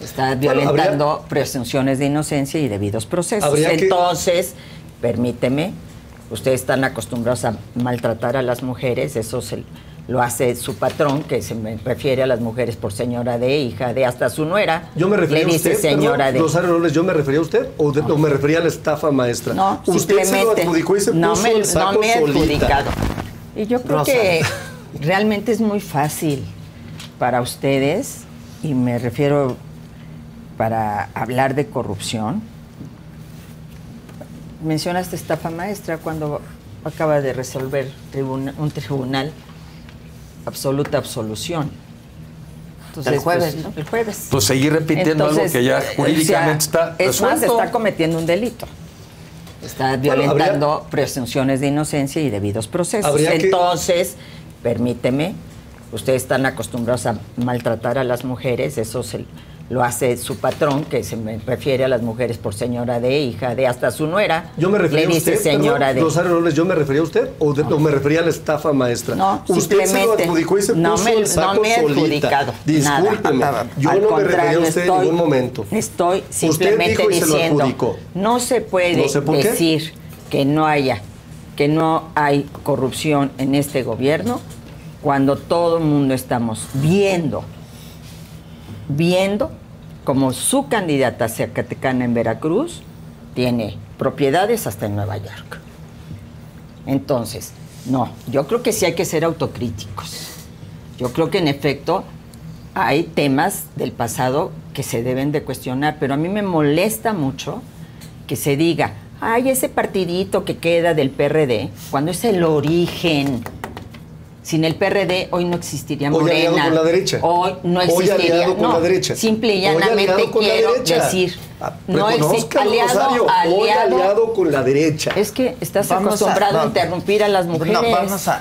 Está violentando presunciones de inocencia y debidos procesos. Entonces, permíteme, ustedes están acostumbrados a maltratar a las mujeres, eso lo hace su patrón, que se me refiere a las mujeres por señora de, hija de, hasta su nuera. Yo me refería le dice a usted, señora de. Rosario Robles, ¿yo me refería a usted o me refería a la estafa maestra? No, usted se lo adjudicó y se puso el saco no me he adjudicado. solita. Y yo creo que realmente es muy fácil para ustedes, y me refiero para hablar de corrupción. Mencionaste estafa maestra cuando acaba de resolver un tribunal absoluta absolución. Entonces, el jueves, pues, ¿no? El jueves. Pues seguir repitiendo algo que ya jurídicamente está resuelto. Es más, está cometiendo un delito. Está violentando presunciones de inocencia y debidos procesos. Entonces, permíteme, ustedes están acostumbrados a maltratar a las mujeres, eso lo hace su patrón, que se me refiere a las mujeres por señora de, hija de, hasta su nuera. Yo me refería le dice a usted, señora de. Rosario Robles, ¿yo me refería a usted o me refería a la estafa maestra? No, usted se lo adjudicó y se puso el saco no me he adjudicado. Discúlpeme, nada. yo no me refería a usted en ningún momento. Estoy simplemente diciendo, no se puede decir que no hay corrupción en este gobierno cuando todo el mundo estamos viendo como su candidata zacatecana en Veracruz tiene propiedades hasta en Nueva York. Entonces, no, yo creo que sí hay que ser autocríticos. Yo creo que en efecto hay temas del pasado que se deben de cuestionar, pero a mí me molesta mucho que se diga, ay, ese partidito que queda del PRD, cuando es el origen. Sin el PRD hoy no existiría Morena. Hoy aliado con la derecha. Hoy no existiría. Hoy aliado con la derecha. Simple y llanamente quiero decir. No existe aliado con la derecha. Es que estás acostumbrado a interrumpir a las mujeres.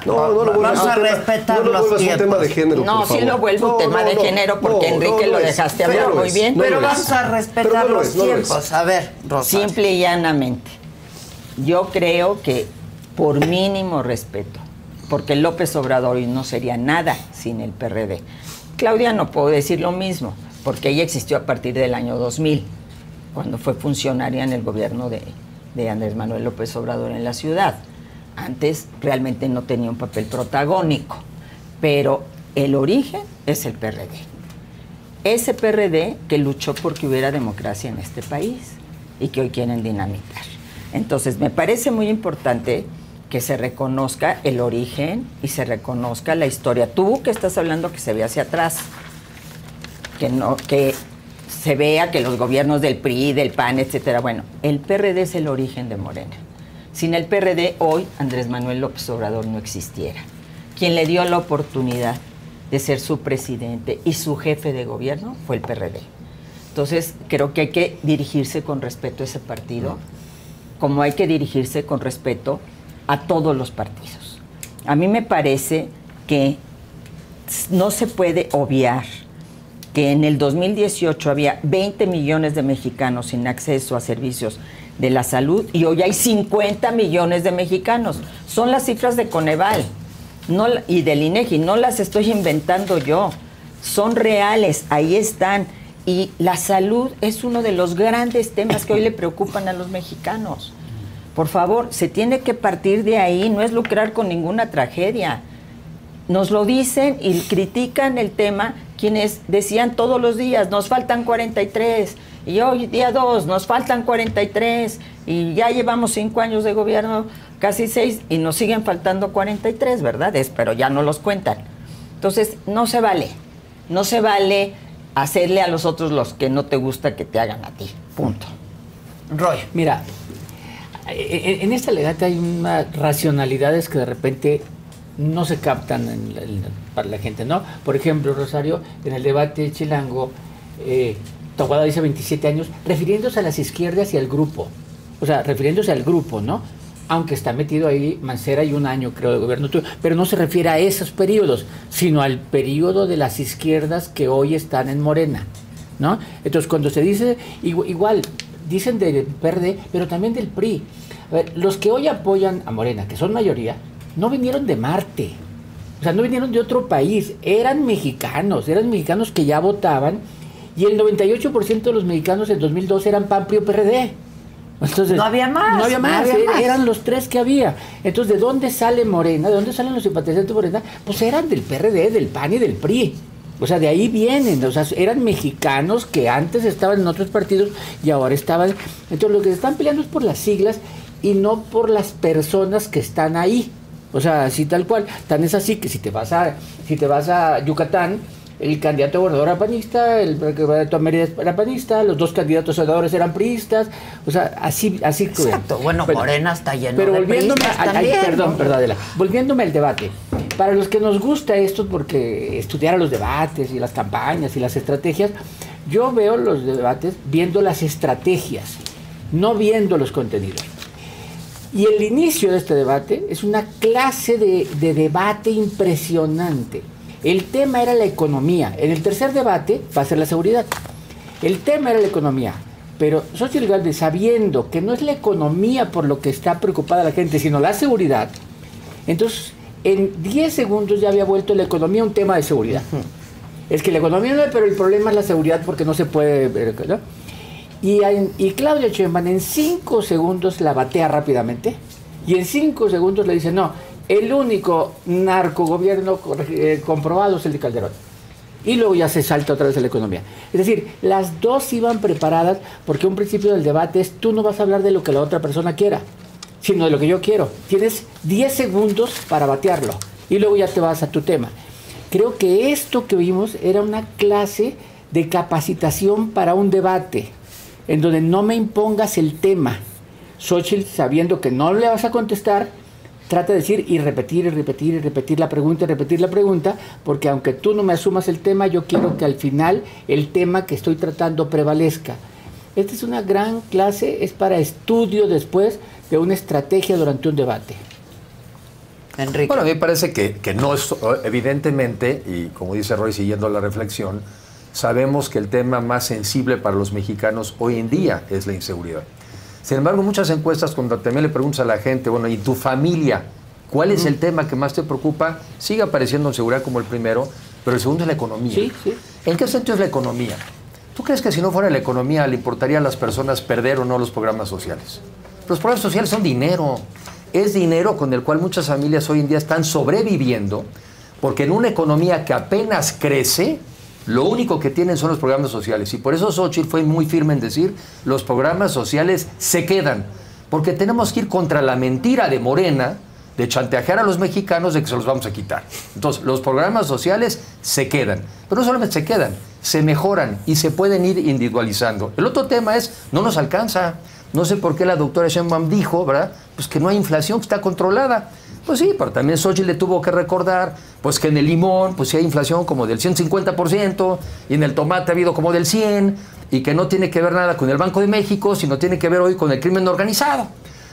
Vamos a respetar los tiempos. Un tema de género, no, sí lo vuelvo un tema de género porque Enrique lo dejaste hablar muy bien. Pero vamos a respetar los tiempos. A ver, Rosario. Simple y llanamente. Yo creo que por mínimo respeto, porque López Obrador hoy no sería nada sin el PRD. Claudia no puedo decir lo mismo, porque ella existió a partir del año 2000, cuando fue funcionaria en el gobierno de Andrés Manuel López Obrador en la ciudad. Antes realmente no tenía un papel protagónico, pero el origen es el PRD. Ese PRD que luchó por que hubiera democracia en este país y que hoy quieren dinamitar. Entonces, me parece muy importante que se reconozca el origen y se reconozca la historia. Tú que estás hablando que se ve hacia atrás, que se vea que los gobiernos del PRI, del PAN, etcétera. Bueno, el PRD es el origen de Morena. Sin el PRD hoy Andrés Manuel López Obrador no existiera. Quien le dio la oportunidad de ser su presidente y su jefe de gobierno fue el PRD. Entonces, creo que hay que dirigirse con respeto a ese partido, como hay que dirigirse con respeto a todos los partidos. A mí me parece que no se puede obviar que en el 2018 había 20 millones de mexicanos sin acceso a servicios de la salud y hoy hay 50 millones de mexicanos. Son las cifras de Coneval y del INEGI, no las estoy inventando yo, son reales, ahí están. Y la salud es uno de los grandes temas que hoy le preocupan a los mexicanos. Por favor, se tiene que partir de ahí, no es lucrar con ninguna tragedia. Nos lo dicen y critican el tema quienes decían todos los días, nos faltan 43, y hoy día 2, nos faltan 43, y ya llevamos 5 años de gobierno, casi 6, y nos siguen faltando 43, ¿verdad? Pero ya no los cuentan. Entonces, no se vale hacerle a los otros los que no te gusta que te hagan a ti, punto. Roy, mira, en esta legata hay unas racionalidades que de repente no se captan para la gente, ¿no? Por ejemplo, Rosario, en el debate chilango, Tahuada dice 27 años, refiriéndose a las izquierdas y al grupo. O sea, refiriéndose al grupo, ¿no? Aunque está metido ahí Mancera y un año, creo, de gobierno tuyo, pero no se refiere a esos periodos, sino al periodo de las izquierdas que hoy están en Morena, ¿no? Entonces, cuando se dice, igual, dicen del PRD, pero también del PRI. A ver, los que hoy apoyan a Morena, que son mayoría, no vinieron de Marte, o sea, no vinieron de otro país, eran mexicanos que ya votaban Y el 98% de los mexicanos en 2002 eran PAN, PRI o PRD. Entonces, no había más. No había más, eran los tres que había. Entonces, ¿de dónde sale Morena? ¿De dónde salen los simpatizantes de Morena? Pues eran del PRD, del PAN y del PRI. O sea, de ahí vienen. O sea, eran mexicanos que antes estaban en otros partidos y ahora estaban... Entonces, lo que se están peleando es por las siglas y no por las personas que están ahí. O sea, así tal cual. Tan es así que si te vas a Yucatán, el candidato a gobernador era panista, el candidato a Mérida era panista, los dos candidatos a senadores eran priistas. O sea, así. Exacto. Bueno, Morena está lleno pero de volviéndome priistas perdón, Adela. Volviéndome al debate. Para los que nos gusta esto, porque estudiar los debates y las campañas y las estrategias, yo veo los debates viendo las estrategias, no viendo los contenidos. Y el inicio de este debate es una clase de debate impresionante. El tema era la economía. En el tercer debate va a ser la seguridad. El tema era la economía. Pero Xóchitl Gálvez, sabiendo que no es la economía por lo que está preocupada la gente, sino la seguridad, entonces en 10 segundos ya había vuelto la economía un tema de seguridad. Es que la economía no, pero el problema es la seguridad porque no se puede ver, ¿no? Y Claudia Sheinbaum en 5 segundos la batea rápidamente y en 5 segundos le dice, no, el único narcogobierno comprobado es el de Calderón. Y luego ya se salta otra vez a la economía. Es decir, las dos iban preparadas porque un principio del debate es, tú no vas a hablar de lo que la otra persona quiera, sino de lo que yo quiero. Tienes 10 segundos para batearlo y luego ya te vas a tu tema. Creo que esto que vimos era una clase de capacitación para un debate en donde no me impongas el tema. Xóchitl, sabiendo que no le vas a contestar, trata de decir y repetir la pregunta, porque aunque tú no me asumas el tema, yo quiero que al final el tema que estoy tratando prevalezca. Esta es una gran clase, es para estudio después de una estrategia durante un debate. Enrique. Bueno, a mí me parece que no es, evidentemente, y como dice Roy, siguiendo la reflexión, sabemos que el tema más sensible para los mexicanos hoy en día es la inseguridad. Sin embargo, muchas encuestas, cuando también le preguntas a la gente, bueno, ¿y tu familia? ¿Cuál es el tema que más te preocupa? Sigue apareciendo inseguridad como el primero, pero el segundo es la economía. Sí, sí. ¿En qué sentido es la economía? ¿Tú crees que si no fuera la economía le importaría a las personas perder o no los programas sociales? Los programas sociales son dinero. Es dinero con el cual muchas familias hoy en día están sobreviviendo, porque en una economía que apenas crece, lo único que tienen son los programas sociales. Y por eso Xóchitl fue muy firme en decir, los programas sociales se quedan. Porque tenemos que ir contra la mentira de Morena, de chantajear a los mexicanos de que se los vamos a quitar. Entonces, los programas sociales se quedan. Pero no solamente se quedan, se mejoran y se pueden ir individualizando. El otro tema es, no nos alcanza. No sé por qué la doctora Sheinbaum dijo, ¿verdad? Pues que no hay inflación, que está controlada. Pues sí, pero también Xóchitl le tuvo que recordar pues que en el limón pues sí hay inflación como del 150% y en el tomate ha habido como del 100% y que no tiene que ver nada con el Banco de México, sino tiene que ver hoy con el crimen organizado.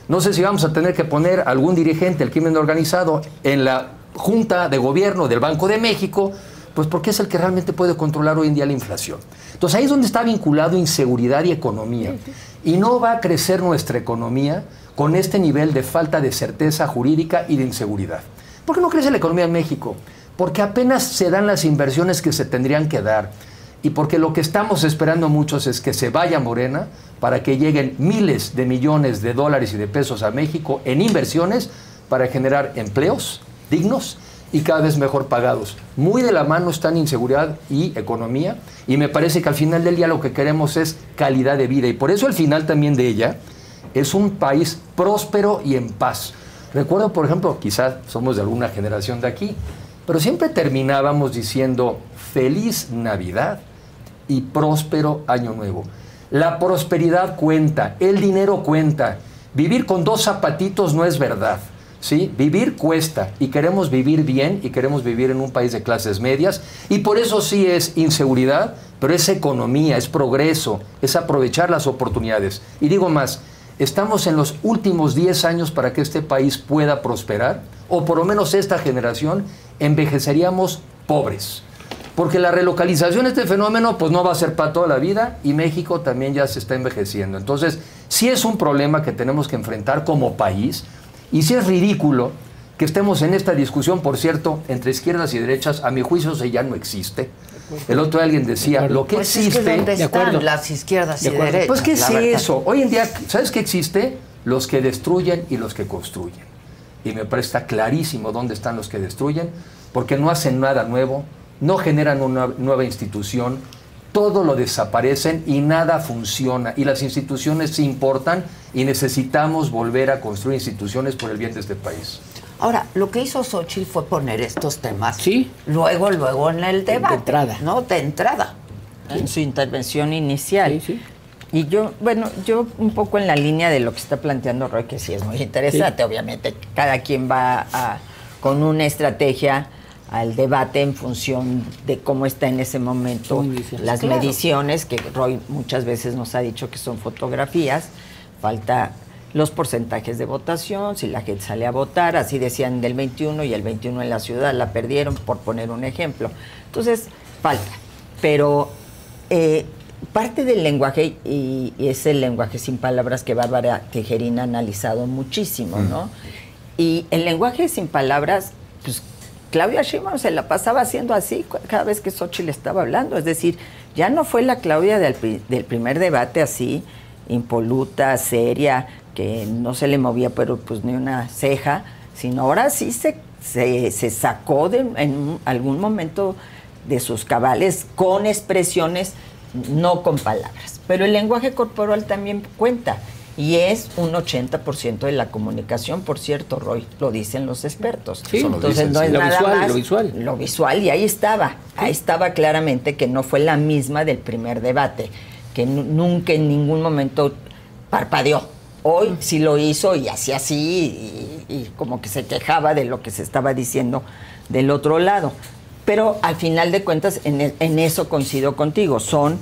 No sé si vamos a tener que poner algún dirigente del crimen organizado en la Junta de Gobierno del Banco de México, pues porque es el que realmente puede controlar hoy en día la inflación. Entonces ahí es donde está vinculado inseguridad y economía. Y no va a crecer nuestra economía con este nivel de falta de certeza jurídica y de inseguridad. ¿Por qué no crece la economía en México? Porque apenas se dan las inversiones que se tendrían que dar y porque lo que estamos esperando muchos es que se vaya Morena para que lleguen miles de millones de dólares y de pesos a México en inversiones para generar empleos dignos y cada vez mejor pagados. Muy de la mano están inseguridad y economía y me parece que al final del día lo que queremos es calidad de vida y por eso al final también de ella es un país próspero y en paz. Recuerdo, por ejemplo, quizás somos de alguna generación de aquí, pero siempre terminábamos diciendo Feliz Navidad y próspero Año Nuevo. La prosperidad cuenta, el dinero cuenta. Vivir con 2 zapatitos no es verdad, ¿sí? Vivir cuesta y queremos vivir bien y queremos vivir en un país de clases medias y por eso sí es inseguridad, pero es economía, es progreso, es aprovechar las oportunidades. Y digo más, estamos en los últimos 10 años para que este país pueda prosperar, o por lo menos esta generación envejeceríamos pobres. Porque la relocalización de este fenómeno pues no va a ser para toda la vida y México también ya se está envejeciendo. Entonces, sí es un problema que tenemos que enfrentar como país y sí es ridículo que estemos en esta discusión, por cierto, entre izquierdas y derechas, a mi juicio eso ya no existe. El otro alguien decía, lo que pues existe... Es que ¿dónde de acuerdo. están las izquierdas y derechas? Pues, ¿qué es la verdad? eso? Hoy en día, ¿sabes qué existe? Los que destruyen y los que construyen. Y me parece está clarísimo dónde están los que destruyen, porque no hacen nada nuevo, no generan una nueva institución, todo lo desaparecen y nada funciona. Y las instituciones se importan y necesitamos volver a construir instituciones por el bien de este país. Ahora, lo que hizo Xóchitl fue poner estos temas. Sí. Luego en el debate. De entrada. ¿No? De entrada. En su intervención inicial. Sí, sí. Y yo un poco en la línea de lo que está planteando Roy, que sí es muy interesante. Sí. Obviamente, cada quien va con una estrategia al debate en función de cómo está en ese momento las mediciones, que Roy muchas veces nos ha dicho que son fotografías. Falta los porcentajes de votación, si la gente sale a votar, así decían del 21 y el 21 en la ciudad la perdieron, por poner un ejemplo. Entonces, falta. Pero parte del lenguaje, y es el lenguaje sin palabras que Bárbara Tejerín ha analizado muchísimo, ¿no? Y el lenguaje sin palabras, pues Claudia Sheinbaum se la pasaba haciendo así cada vez que Xóchitl estaba hablando. Es decir, ya no fue la Claudia del primer debate así, impoluta, seria, que no se le movía pero pues ni una ceja, sino ahora sí se sacó en algún momento de sus cabales con expresiones, no con palabras. Pero el lenguaje corporal también cuenta y es un 80% de la comunicación, por cierto, Roy, lo dicen los expertos. Sí, entonces no es lo nada visual, más lo visual y ahí estaba claramente que no fue la misma del primer debate, que nunca en ningún momento parpadeó. Hoy sí lo hizo y hacía así y como que se quejaba de lo que se estaba diciendo del otro lado. Pero al final de cuentas, en eso coincido contigo, son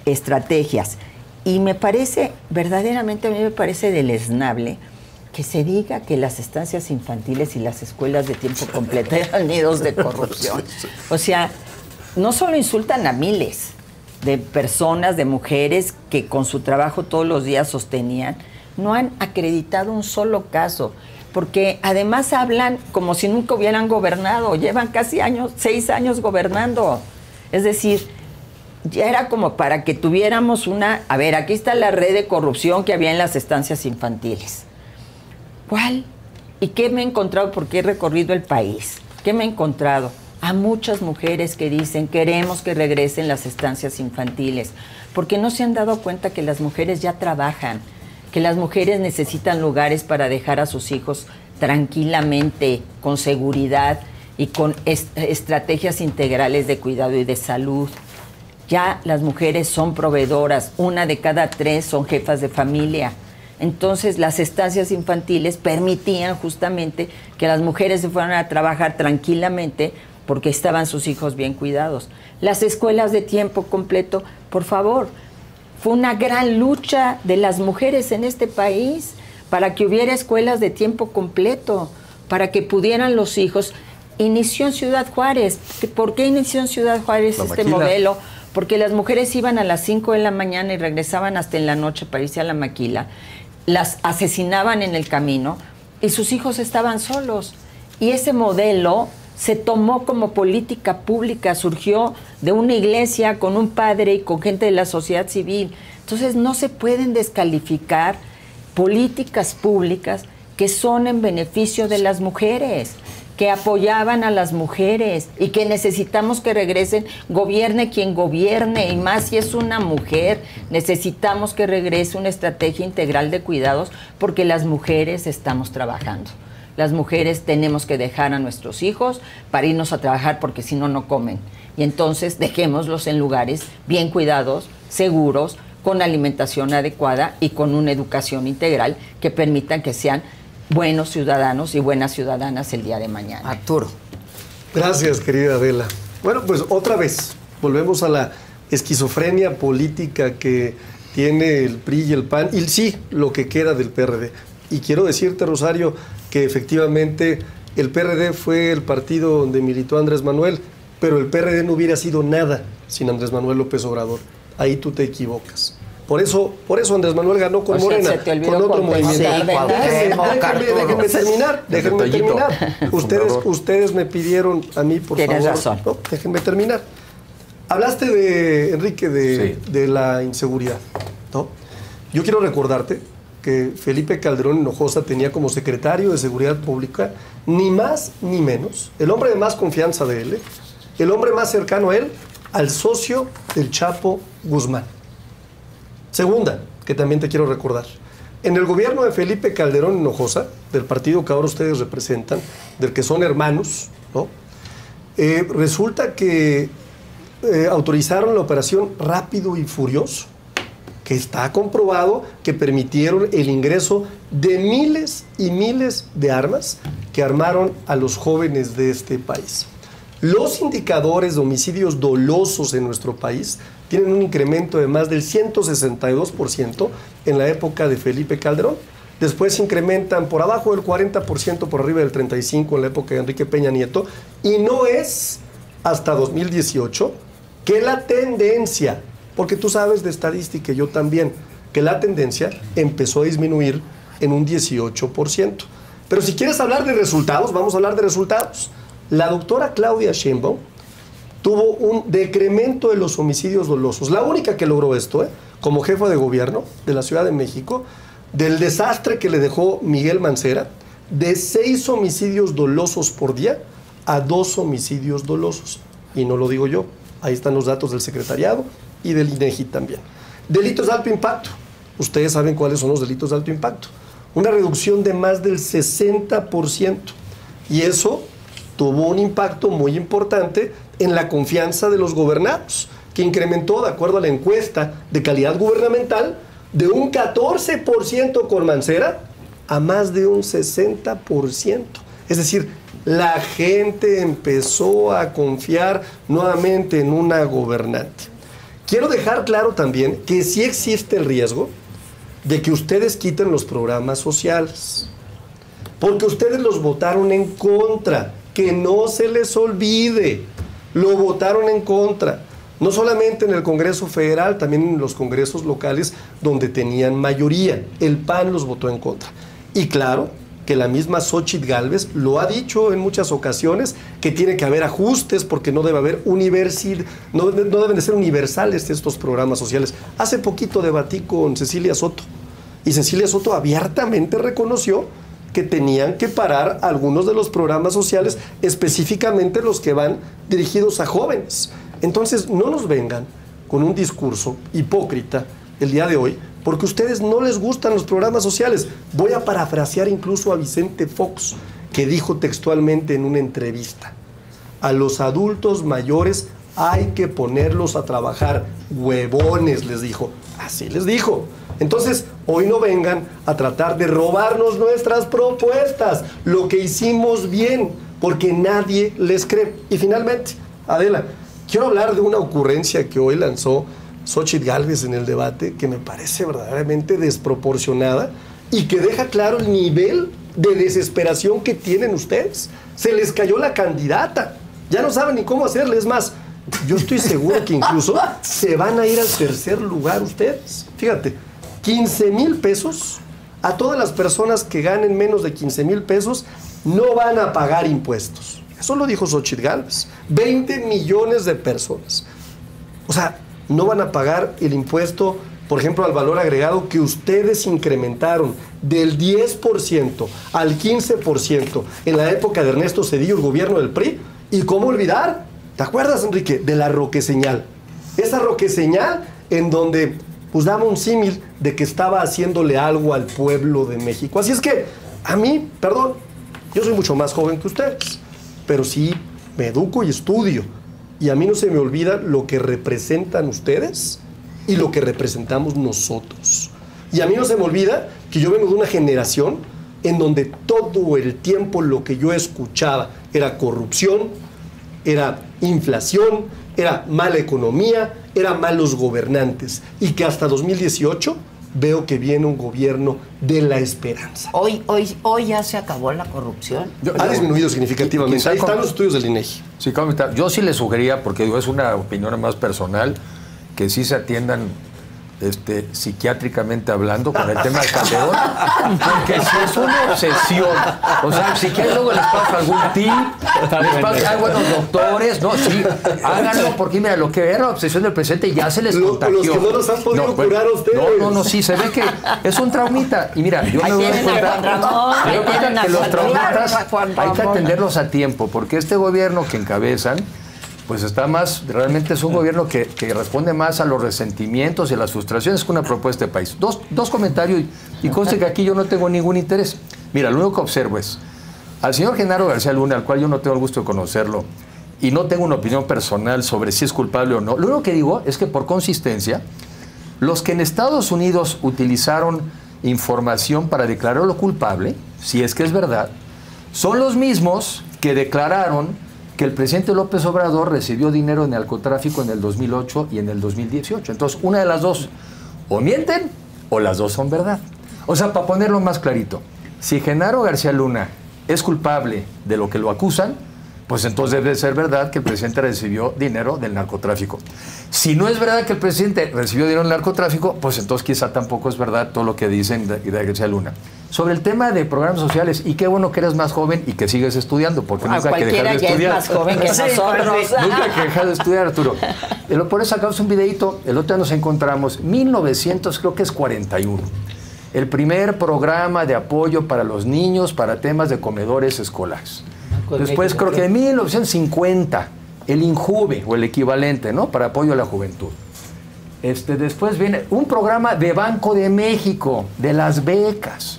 estrategias. Y me parece, verdaderamente a mí me parece deleznable que se diga que las estancias infantiles y las escuelas de tiempo completo eran nidos de corrupción. O sea, no solo insultan a miles de personas, de mujeres que con su trabajo todos los días sostenían, no han acreditado un solo caso, porque además hablan como si nunca hubieran gobernado, llevan casi 6 años gobernando. Es decir, ya era como para que tuviéramos a ver, aquí está la red de corrupción que había en las estancias infantiles. ¿Cuál? ¿Y qué me he encontrado? Porque he recorrido el país. ¿Qué me he encontrado? A muchas mujeres que dicen, queremos que regresen las estancias infantiles, porque no se han dado cuenta que las mujeres ya trabajan, que las mujeres necesitan lugares para dejar a sus hijos tranquilamente, con seguridad y con estrategias integrales de cuidado y de salud. Ya las mujeres son proveedoras, 1 de cada 3 son jefas de familia. Entonces las estancias infantiles permitían justamente que las mujeres se fueran a trabajar tranquilamente porque estaban sus hijos bien cuidados. Las escuelas de tiempo completo, por favor, fue una gran lucha de las mujeres en este país para que hubiera escuelas de tiempo completo, para que pudieran los hijos. Inició en Ciudad Juárez. ¿Por qué inició en Ciudad Juárez este modelo? Porque las mujeres iban a las 5 de la mañana y regresaban hasta en la noche para irse a la maquila. Las asesinaban en el camino y sus hijos estaban solos. Y ese modelo se tomó como política pública, surgió de una iglesia con un padre y con gente de la sociedad civil. Entonces no se pueden descalificar políticas públicas que son en beneficio de las mujeres, que apoyaban a las mujeres y que necesitamos que regresen, gobierne quien gobierne, y más si es una mujer, necesitamos que regrese una estrategia integral de cuidados porque las mujeres estamos trabajando. Las mujeres tenemos que dejar a nuestros hijos para irnos a trabajar porque si no, no comen. Y entonces dejémoslos en lugares bien cuidados, seguros, con alimentación adecuada y con una educación integral que permitan que sean buenos ciudadanos y buenas ciudadanas el día de mañana. Arturo. Gracias, querida Adela. Bueno, pues otra vez, volvemos a la esquizofrenia política que tiene el PRI y el PAN, y sí, lo que queda del PRD. Y quiero decirte, Rosario, que efectivamente el PRD fue el partido donde militó Andrés Manuel, pero el PRD no hubiera sido nada sin Andrés Manuel López Obrador. Ahí tú te equivocas. Por eso Andrés Manuel ganó con Morena, con otro movimiento. Déjenme terminar. Ustedes me pidieron a mí, por favor. Tienes razón. No, déjenme terminar. Hablaste de, Enrique, de la inseguridad, ¿no? Yo quiero recordarte que Felipe Calderón Hinojosa tenía como secretario de Seguridad Pública, ni más ni menos, el hombre de más confianza de él, el hombre más cercano a él, al socio del Chapo Guzmán. Segunda, que también te quiero recordar. En el gobierno de Felipe Calderón Hinojosa, del partido que ahora ustedes representan, del que son hermanos, ¿no? Resulta que autorizaron la operación Rápido y Furioso, que está comprobado que permitieron el ingreso de miles y miles de armas que armaron a los jóvenes de este país. Los indicadores de homicidios dolosos en nuestro país tienen un incremento de más del 162% en la época de Felipe Calderón. Después se incrementan por abajo del 40%, por arriba del 35% en la época de Enrique Peña Nieto. Y no es hasta 2018 que la tendencia, porque tú sabes de estadística y yo también, que la tendencia empezó a disminuir en un 18%. Pero si quieres hablar de resultados, vamos a hablar de resultados. La doctora Claudia Sheinbaum tuvo un decremento de los homicidios dolosos. La única que logró esto, como jefa de gobierno de la Ciudad de México, del desastre que le dejó Miguel Mancera, de 6 homicidios dolosos por día a 2 homicidios dolosos. Y no lo digo yo, ahí están los datos del secretariado y del INEGI también. Delitos de alto impacto. Ustedes saben cuáles son los delitos de alto impacto. Una reducción de más del 60%. Y eso tuvo un impacto muy importante en la confianza de los gobernados, que incrementó, de acuerdo a la encuesta de calidad gubernamental, de un 14% con Mancera a más de un 60%. Es decir, la gente empezó a confiar nuevamente en una gobernante. Quiero dejar claro también que sí existe el riesgo de que ustedes quiten los programas sociales, porque ustedes los votaron en contra. Que no se les olvide, lo votaron en contra. No solamente en el Congreso Federal, también en los congresos locales donde tenían mayoría. El PAN los votó en contra. Y claro que la misma Xóchitl Gálvez lo ha dicho en muchas ocasiones, que tiene que haber ajustes porque no debe haber no deben de ser universales estos programas sociales. Hace poquito debatí con Cecilia Soto y Cecilia Soto abiertamente reconoció que tenían que parar algunos de los programas sociales, específicamente los que van dirigidos a jóvenes. Entonces, no nos vengan con un discurso hipócrita el día de hoy, porque a ustedes no les gustan los programas sociales. Voy a parafrasear incluso a Vicente Fox, que dijo textualmente en una entrevista: a los adultos mayores hay que ponerlos a trabajar, huevones, les dijo. Así les dijo. Entonces, hoy no vengan a tratar de robarnos nuestras propuestas, lo que hicimos bien, porque nadie les cree. Y finalmente, Adela, quiero hablar de una ocurrencia que hoy lanzó Xóchitl Gálvez en el debate, que me parece verdaderamente desproporcionada y que deja claro el nivel de desesperación que tienen ustedes. Se les cayó la candidata, ya no saben ni cómo hacerle. Es más, yo estoy seguro que incluso se van a ir al tercer lugar ustedes. Fíjate, 15,000 pesos, a todas las personas que ganen menos de 15,000 pesos no van a pagar impuestos. Eso lo dijo Xóchitl Gálvez. 20 millones de personas. O sea, no van a pagar el impuesto, por ejemplo, al valor agregado que ustedes incrementaron del 10% al 15% en la época de Ernesto Zedillo, el gobierno del PRI. ¿Y cómo olvidar? ¿Te acuerdas, Enrique, de la roqueseñal? Esa roqueseñal en donde pues daba un símil de que estaba haciéndole algo al pueblo de México. Así es que, a mí, perdón, yo soy mucho más joven que ustedes, pero sí me educo y estudio. Y a mí no se me olvida lo que representan ustedes y lo que representamos nosotros. Y a mí no se me olvida que yo vengo de una generación en donde todo el tiempo lo que yo escuchaba era corrupción, era inflación, era mala economía, eran malos gobernantes, y que hasta 2018 veo que viene un gobierno de la esperanza. Hoy ya se acabó la corrupción. Ha disminuido significativamente. Ahí están los estudios del INEGI. Sí, yo sí le sugería, porque digo, es una opinión más personal, que sí se atiendan psiquiátricamente hablando, con el tema de Calderón, porque si es una obsesión, o sea, si quieren luego les paso algún tip, les paso, hay buenos doctores, no, sí, háganlo, porque mira, lo que era la obsesión del presidente ya se les contagió. Los que no los han podido curar a ustedes. No, sí, se ve que es un traumita, y mira, yo me doy cuenta que los traumitas hay que atenderlos a tiempo, porque este gobierno que encabezan, pues está más, realmente es un gobierno que responde más a los resentimientos y a las frustraciones que una propuesta de país. Dos comentarios, y conste que aquí yo no tengo ningún interés. Mira, lo único que observo es, al señor Genaro García Luna, al cual yo no tengo el gusto de conocerlo, y no tengo una opinión personal sobre si es culpable o no, lo único que digo es que por consistencia, los que en Estados Unidos utilizaron información para declararlo culpable, si es que es verdad, son los mismos que declararon que el presidente López Obrador recibió dinero de narcotráfico en el 2008 y en el 2018. Entonces, una de las dos, o mienten, o las dos son verdad. O sea, para ponerlo más clarito, si Genaro García Luna es culpable de lo que lo acusan, pues entonces debe ser verdad que el presidente recibió dinero del narcotráfico. Si no es verdad que el presidente recibió dinero del narcotráfico, pues entonces quizá tampoco es verdad todo lo que dicen de García Luna. Sobre el tema de programas sociales, y qué bueno que eres más joven y que sigues estudiando, porque nunca hay que dejar de estudiar. Es más joven que nosotros. Nunca hay que dejar de estudiar, Arturo. Por eso sacamos un videito, el otro día nos encontramos, 1941. El primer programa de apoyo para los niños para temas de comedores escolares. Después creo que en 1950, el INJUVE, o el equivalente, ¿no? Para apoyo a la juventud. Después viene un programa de Banco de México, de las becas.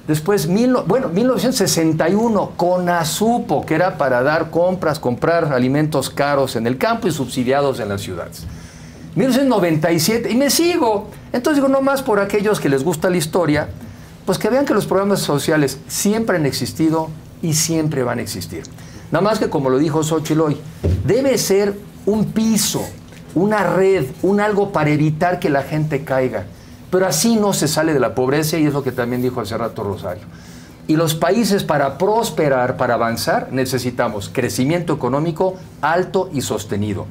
Después, 1961, CONASUPO, que era para dar comprar alimentos caros en el campo y subsidiados en las ciudades. 1997, y me sigo. Entonces digo, no más por aquellos que les gusta la historia, pues que vean que los programas sociales siempre han existido y siempre van a existir. Nada más que, como lo dijo Xóchitl hoy, debe ser un piso, una red, un algo para evitar que la gente caiga. Pero así no se sale de la pobreza, y es lo que también dijo hace rato Rosario. Y los países, para prosperar, para avanzar, necesitamos crecimiento económico alto y sostenido.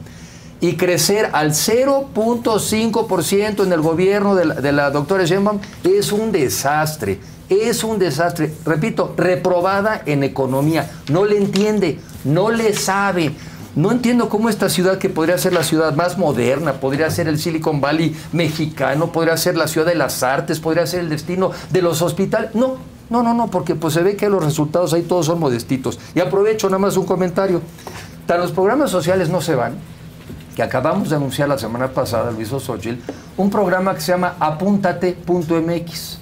Y crecer al 0.5% en el gobierno de la doctora Sheinbaum es un desastre. Es un desastre. Repito, reprobada en economía. No le entiende, no le sabe. No entiendo cómo esta ciudad, que podría ser la ciudad más moderna, podría ser el Silicon Valley mexicano, podría ser la ciudad de las artes, podría ser el destino de los hospitales. No, porque pues se ve que los resultados ahí todos son modestitos. Y aprovecho nada más un comentario. Tan los programas sociales no se van, que acabamos de anunciar la semana pasada, Luis Xóchitl, un programa que se llama Apúntate.mx,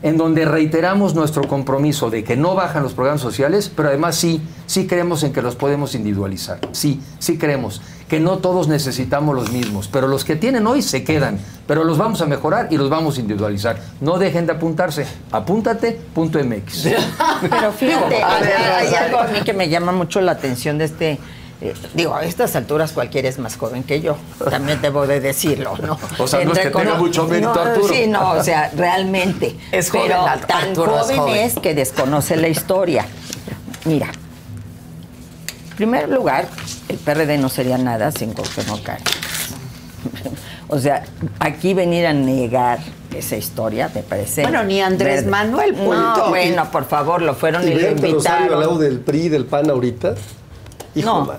en donde reiteramos nuestro compromiso de que no bajan los programas sociales, pero además sí creemos en que los podemos individualizar. Sí creemos que no todos necesitamos los mismos, pero los que tienen hoy se quedan, pero los vamos a mejorar y los vamos a individualizar. No dejen de apuntarse. Apúntate.mx. Pero fíjate, hay algo a mí que me llama mucho la atención de a estas alturas cualquiera es más joven que yo, también debo de decirlo, ¿no? O sea, no es que tenga mucho mérito, Arturo. Sí, o sea, realmente. Es joven, pero tan Arturo joven es que desconoce la historia. Mira, en primer lugar, el PRD no sería nada sin Cuauhtémoc Cárdenas. O sea, aquí venir a negar esa historia, me parece. Bueno, ni Andrés Manuel. No, bueno, por favor, lo fueron y lo invitaron. Rosario al lado del PRI y del PAN ahorita. No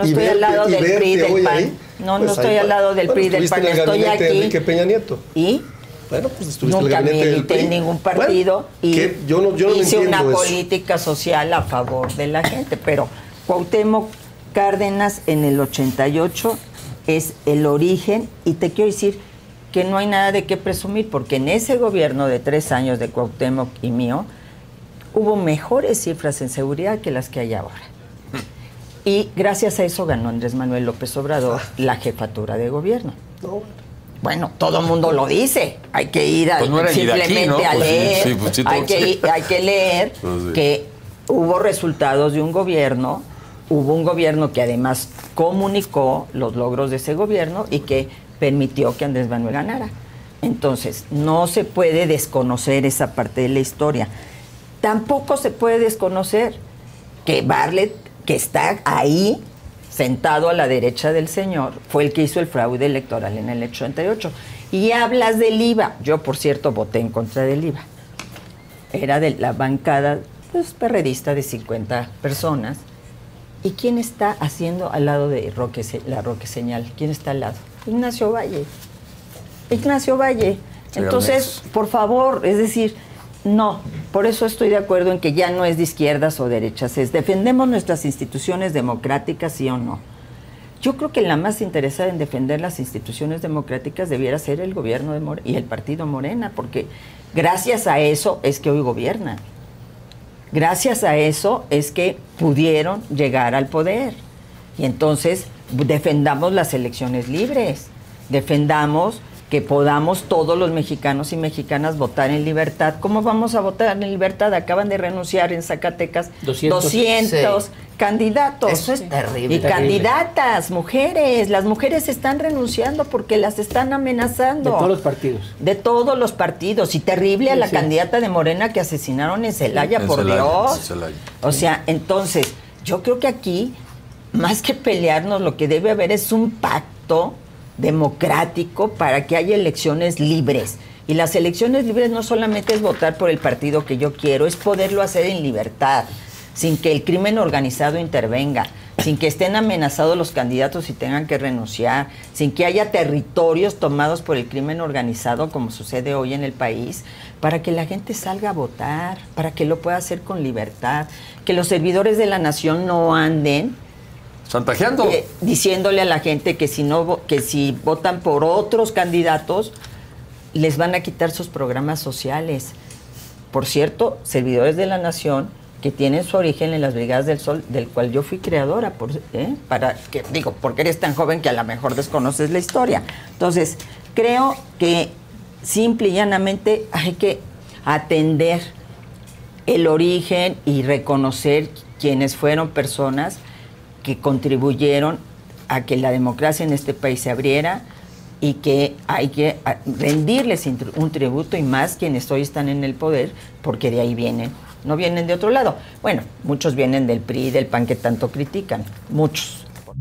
estoy al lado del PRI y del PAN. No estoy al lado del PRI y del PAN. Estoy aquí. Enrique Peña Nieto. ¿Y? Bueno, pues estuviste en el nunca gabinete milité en ningún partido, y yo no hice una eso. política social a favor de la gente. Pero Cuauhtémoc Cárdenas en el 88 es el origen, y te quiero decir que no hay nada de qué presumir, porque en ese gobierno de 3 años de Cuauhtémoc y mío hubo mejores cifras en seguridad que las que hay ahora. Y gracias a eso ganó Andrés Manuel López Obrador la jefatura de gobierno. No. Bueno, todo el mundo lo dice. Hay que ir simplemente a leer. Hay que leer que hubo resultados de un gobierno. Hubo un gobierno que además comunicó los logros de ese gobierno y que permitió que Andrés Manuel ganara. Entonces, no se puede desconocer esa parte de la historia. Tampoco se puede desconocer que Bartlett, que está ahí, sentado a la derecha del señor, fue el que hizo el fraude electoral en el 88. Y hablas del IVA. Yo, por cierto, voté en contra del IVA. Era de la bancada perredista de 50 personas. ¿Y quién está haciendo al lado de la Roque Señal? ¿Quién está al lado? Ignacio Valle. Ignacio Valle. Entonces, por favor, es decir, no, por eso estoy de acuerdo en que ya no es de izquierdas o derechas, es defendemos nuestras instituciones democráticas, sí o no. Yo creo que la más interesada en defender las instituciones democráticas debiera ser el gobierno de Morena y el partido Morena, porque gracias a eso es que hoy gobiernan. Gracias a eso es que pudieron llegar al poder. Y entonces defendamos las elecciones libres, defendamos que podamos todos los mexicanos y mexicanas votar en libertad. ¿Cómo vamos a votar en libertad? Acaban de renunciar en Zacatecas 200 candidatos. Eso es terrible. Y candidatas, mujeres. Las mujeres están renunciando porque las están amenazando. De todos los partidos. De todos los partidos. Y terrible a la candidata de Morena que asesinaron en Celaya, por Dios. O sea, entonces, yo creo que aquí, más que pelearnos, lo que debe haber es un pacto democrático para que haya elecciones libres. Y las elecciones libres no solamente es votar por el partido que yo quiero, es poderlo hacer en libertad, sin que el crimen organizado intervenga, sin que estén amenazados los candidatos y tengan que renunciar, sin que haya territorios tomados por el crimen organizado, como sucede hoy en el país, para que la gente salga a votar, para que lo pueda hacer con libertad, que los servidores de la nación no anden chantajeando, diciéndole a la gente que si votan por otros candidatos les van a quitar sus programas sociales. Por cierto, servidores de la nación que tienen su origen en las Brigadas del Sol, del cual yo fui creadora, porque eres tan joven que a lo mejor desconoces la historia. Entonces, creo que simple y llanamente hay que atender el origen y reconocer quienes fueron personas que contribuyeron a que la democracia en este país se abriera y que hay que rendirles un tributo, y más quienes hoy están en el poder, porque de ahí vienen, no vienen de otro lado. Bueno, muchos vienen del PRI, del PAN que tanto critican, muchos,